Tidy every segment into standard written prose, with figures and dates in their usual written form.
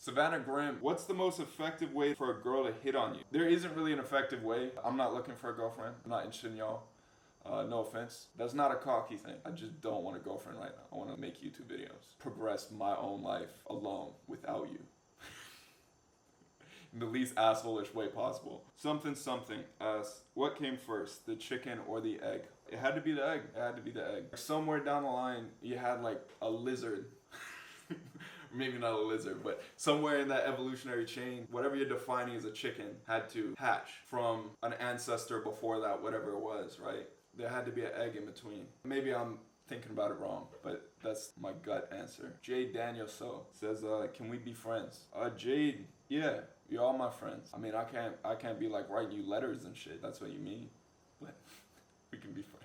Savannah Graham, what's the most effective way for a girl to hit on you? There isn't really an effective way. I'm not looking for a girlfriend. I'm not interested in y'all. No offense. That's not a cocky thing. I just don't want a girlfriend right now. I want to make YouTube videos. Progress my own life alone without you. In the least asshole-ish way possible. Something asks, what came first, the chicken or the egg? It had to be the egg. It had to be the egg. Somewhere down the line, you had like a lizard. Maybe not a lizard, but somewhere in that evolutionary chain, whatever you're defining as a chicken had to hatch from an ancestor before that, whatever it was, right? There had to be an egg in between. Maybe I'm thinking about it wrong, but that's my gut answer. Jade Daniel says, can we be friends? Jade, yeah, you're all my friends. I mean, I can't be like writing you letters and shit. That's what you mean, but we can be friends.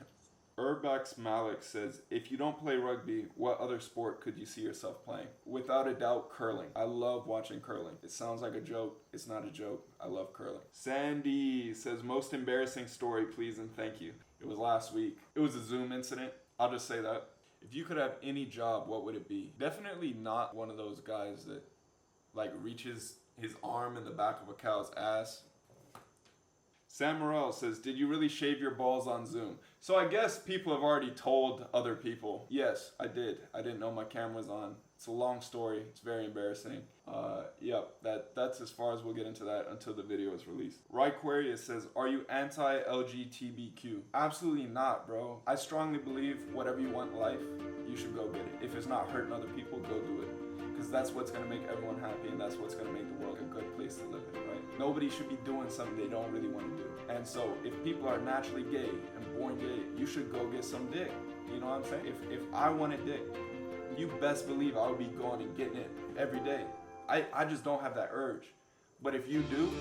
Urbex Malik says, if you don't play rugby, what other sport could you see yourself playing? Without a doubt, curling. I love watching curling. It sounds like a joke. It's not a joke. I love curling. Sandy says, most embarrassing story, please and thank you. It was last week. It was a Zoom incident. I'll just say that. If you could have any job, what would it be? Definitely not one of those guys that like reaches his arm in the back of a cow's ass. Sam Morrell says, did you really shave your balls on Zoom? So I guess people have already told other people. Yes, I did. I didn't know my camera was on. It's a long story. It's very embarrassing. Yep, that's as far as we'll get into that until the video is released. Ryquarius says, are you anti-LGBTQ? Absolutely not, bro. I strongly believe whatever you want in life, you should go get it. If it's not hurting other people, go do it. Because that's what's going to make everyone happy, and that's what's going to make the world a good place to live in, right? Nobody should be doing something they don't really want to do. And so if people are naturally gay and born gay, you should go get some dick. You know what I'm saying? If I wanted dick, you best believe I would be going and getting it every day. I just don't have that urge. But if you do,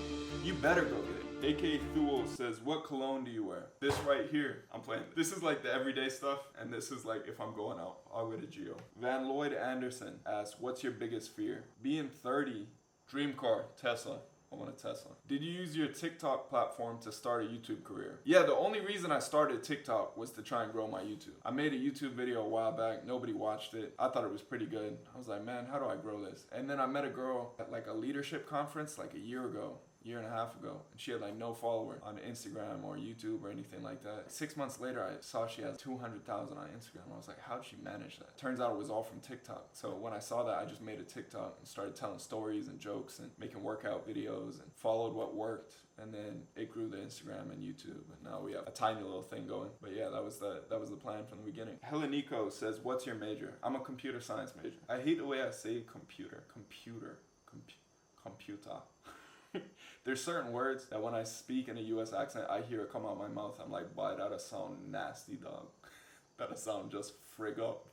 you better go get it. AK Thule says, what cologne do you wear? This right here, I'm playing. This is like the everyday stuff, and this is like if I'm going out, I'll go to Geo. Van Lloyd Anderson asks, what's your biggest fear? Being 30, dream car, Tesla. I want a Tesla. Did you use your TikTok platform to start a YouTube career? Yeah, the only reason I started TikTok was to try and grow my YouTube. I made a YouTube video a while back. Nobody watched it. I thought it was pretty good. I was like, man, how do I grow this? And then I met a girl at like a leadership conference like a year and a half ago, and she had like no followers on Instagram or YouTube or anything like that. 6 months later, I saw she has 200,000 on Instagram. I was like, how did she manage that? Turns out it was all from TikTok. So when I saw that, I just made a TikTok and started telling stories and jokes and making workout videos and followed what worked. And then it grew to Instagram and YouTube, and now we have a tiny little thing going. But yeah, that was the plan from the beginning. Helenico says, what's your major? I'm a computer science major. I hate the way I say computer. There's certain words that when I speak in a US accent, I hear it come out my mouth. I'm like, boy, that'll sound nasty, dog. That'll sound just frig up.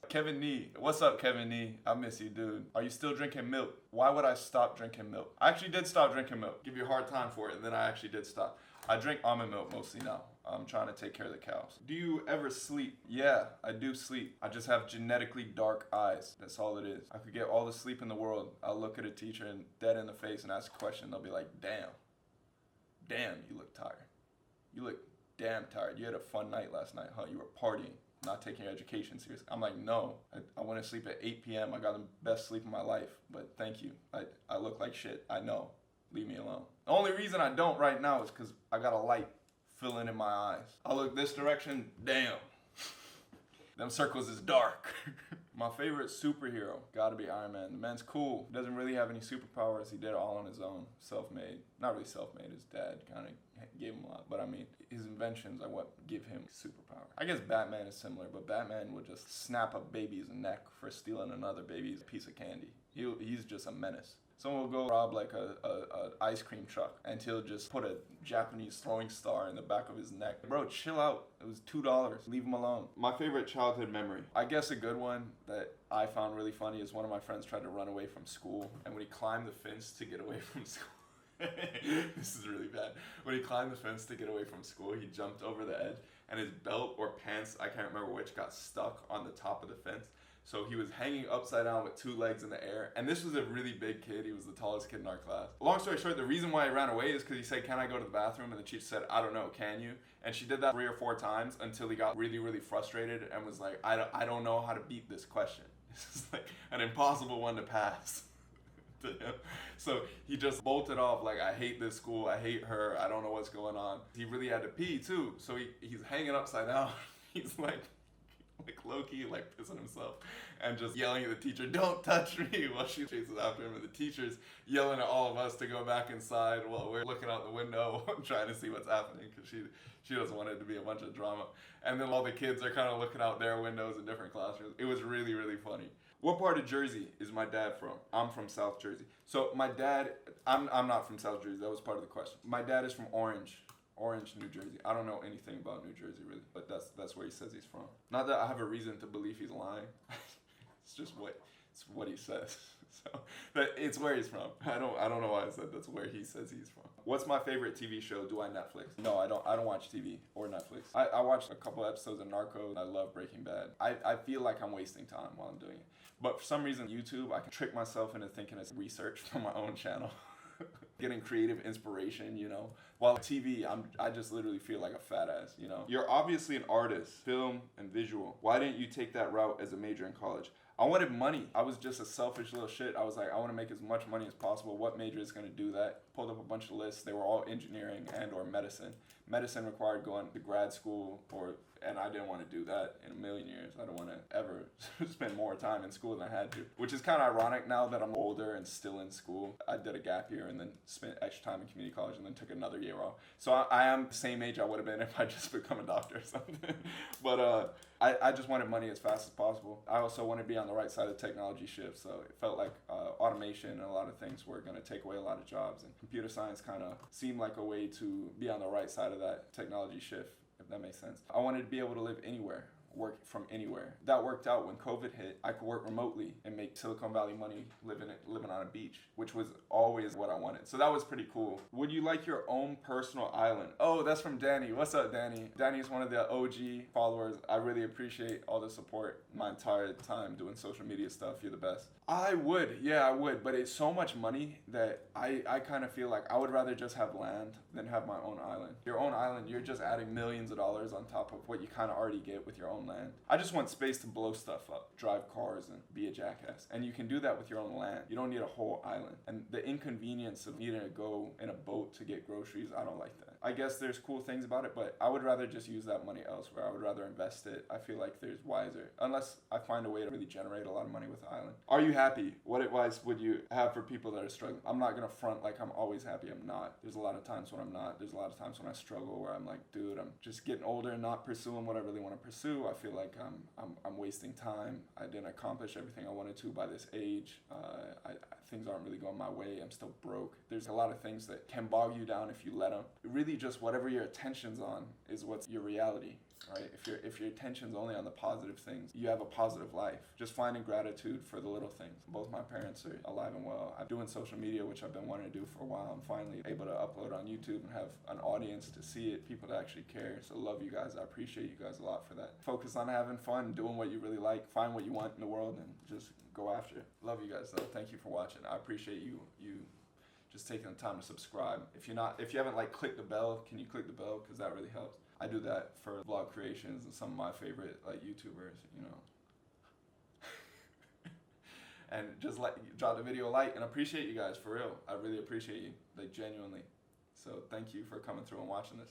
Kevin Nee. What's up, Kevin Nee? I miss you, dude. Are you still drinking milk? Why would I stop drinking milk? I actually did stop drinking milk. Give you a hard time for it, and then I actually did stop. I drink almond milk mostly now. I'm trying to take care of the cows. Do you ever sleep? Yeah, I do sleep. I just have genetically dark eyes. That's all it is. I could get all the sleep in the world. I'll look at a teacher and dead in the face and ask a question. They'll be like, damn, you look tired. You look damn tired. You had a fun night last night, huh? You were partying, not taking your education seriously. I'm like, no, I went to sleep at 8 p.m. I got the best sleep of my life, but thank you. I look like shit. I know. Leave me alone. The only reason I don't right now is because I got a light filling in my eyes. I look this direction, damn. Them circles is dark. My favorite superhero, gotta be Iron Man. The man's cool. Doesn't really have any superpowers. He did it all on his own. Self-made. Not really self-made. His dad kind of gave him a lot. But I mean, his inventions are what give him superpower. I guess Batman is similar, but Batman would just snap a baby's neck for stealing another baby's piece of candy. He's just a menace. Someone will go rob like a ice cream truck and he'll just put a Japanese throwing star in the back of his neck. Bro, chill out. It was $2. Leave him alone. My favorite childhood memory. I guess a good one that I found really funny is one of my friends tried to run away from school, and when he climbed the fence to get away from school, this is really bad. When he climbed the fence to get away from school, he jumped over the edge and his belt or pants, I can't remember which, got stuck on the top of the fence. So he was hanging upside down with 2 legs in the air. And this was a really big kid. He was the tallest kid in our class. Long story short, the reason why he ran away is because he said, can I go to the bathroom? And the teacher said, I don't know, can you? And she did that 3 or 4 times until he got really, really frustrated and was like, I don't know how to beat this question. This is like an impossible one to pass. to him. So he just bolted off like, I hate this school, I hate her, I don't know what's going on. He really had to pee too, so he's hanging upside down. He's like low-key, like pissing himself and just yelling at the teacher, don't touch me, while she chases after him, and the teacher's yelling at all of us to go back inside while we're looking out the window trying to see what's happening, because she doesn't want it to be a bunch of drama. And then all the kids are kind of looking out their windows in different classrooms. It was really, really funny. What part of Jersey is my dad from? I'm from South Jersey. So my dad, I'm not from South Jersey. That was part of the question. My dad is from Orange, New Jersey. I don't know anything about New Jersey really, but that's where he says he's from. Not that I have a reason to believe he's lying. It's just what he says. So but it's where he's from. I don't know why I said that's where he says he's from. What's my favorite TV show? Do I Netflix? No, I don't watch TV or Netflix. I watched a couple episodes of Narcos. I love Breaking Bad. I feel like I'm wasting time while I'm doing it. But for some reason, YouTube, I can trick myself into thinking it's research from my own channel. Getting creative inspiration, you know. While TV, I just literally feel like a fat ass, you know. You're obviously an artist, film and visual. Why didn't you take that route as a major in college? I wanted money. I was just a selfish little shit. I was like, I want to make as much money as possible. What major is going to do that? Pulled up a bunch of lists. They were all engineering and or medicine. Medicine required going to grad school, and I didn't want to do that in a million years. I don't want to ever spend more time in school than I had to, which is kind of ironic now that I'm older and still in school. I did a gap year and then spent extra time in community college and then took another year off. So I am the same age I would have been if I just become a doctor or something. But I just wanted money as fast as possible. I also wanted to be on the right side of the technology shift, so it felt like automation and a lot of things were going to take away a lot of jobs, and computer science kind of seemed like a way to be on the right side of that technology shift, if that makes sense. I wanted to be able to live anywhere, work from anywhere. That worked out when COVID hit. I could work remotely and make Silicon Valley money living on a beach, which was always what I wanted. So that was pretty cool. Would you like your own personal island? Oh, that's from Danny. What's up, Danny? Danny is one of the OG followers. I really appreciate all the support my entire time doing social media stuff. You're the best. I would, but it's so much money that I kind of feel like I would rather just have land than have my own island. Your own island, you're just adding millions of dollars on top of what you kind of already get with your own land. I just want space to blow stuff up, drive cars, and be a jackass. And you can do that with your own land. You don't need a whole island. And the inconvenience of needing to go in a boat to get groceries, I don't like that. I guess there's cool things about it, but I would rather just use that money elsewhere. I would rather invest it. I feel like there's wiser, unless I find a way to really generate a lot of money with the island. Are you happy? What advice would you have for people that are struggling? I'm not gonna front like I'm always happy. I'm not. There's a lot of times when I'm not. There's a lot of times when I struggle where I'm like, dude, I'm just getting older and not pursuing what I really want to pursue. I feel like I'm wasting time. I didn't accomplish everything I wanted to by this age. Things aren't really going my way. I'm still broke. There's a lot of things that can bog you down if you let them. Really, just whatever your attention's on is what's your reality. Right? If your attention's only on the positive things, you have a positive life. Just finding gratitude for the little things. Both my parents are alive and well. I'm doing social media, which I've been wanting to do for a while. I'm finally able to upload on YouTube and have an audience to see it, people that actually care. So love you guys. I appreciate you guys a lot for that. Focus on having fun, doing what you really like, find what you want in the world, and just go after it. Love you guys though. Thank you for watching. I appreciate you just taking the time to subscribe. If you haven't like clicked the bell, can you click the bell? Because that really helps. I do that for vlog creations and some of my favorite like YouTubers, you know. And just like drop the video a like and appreciate you guys for real. I really appreciate you, like genuinely. So thank you for coming through and watching this.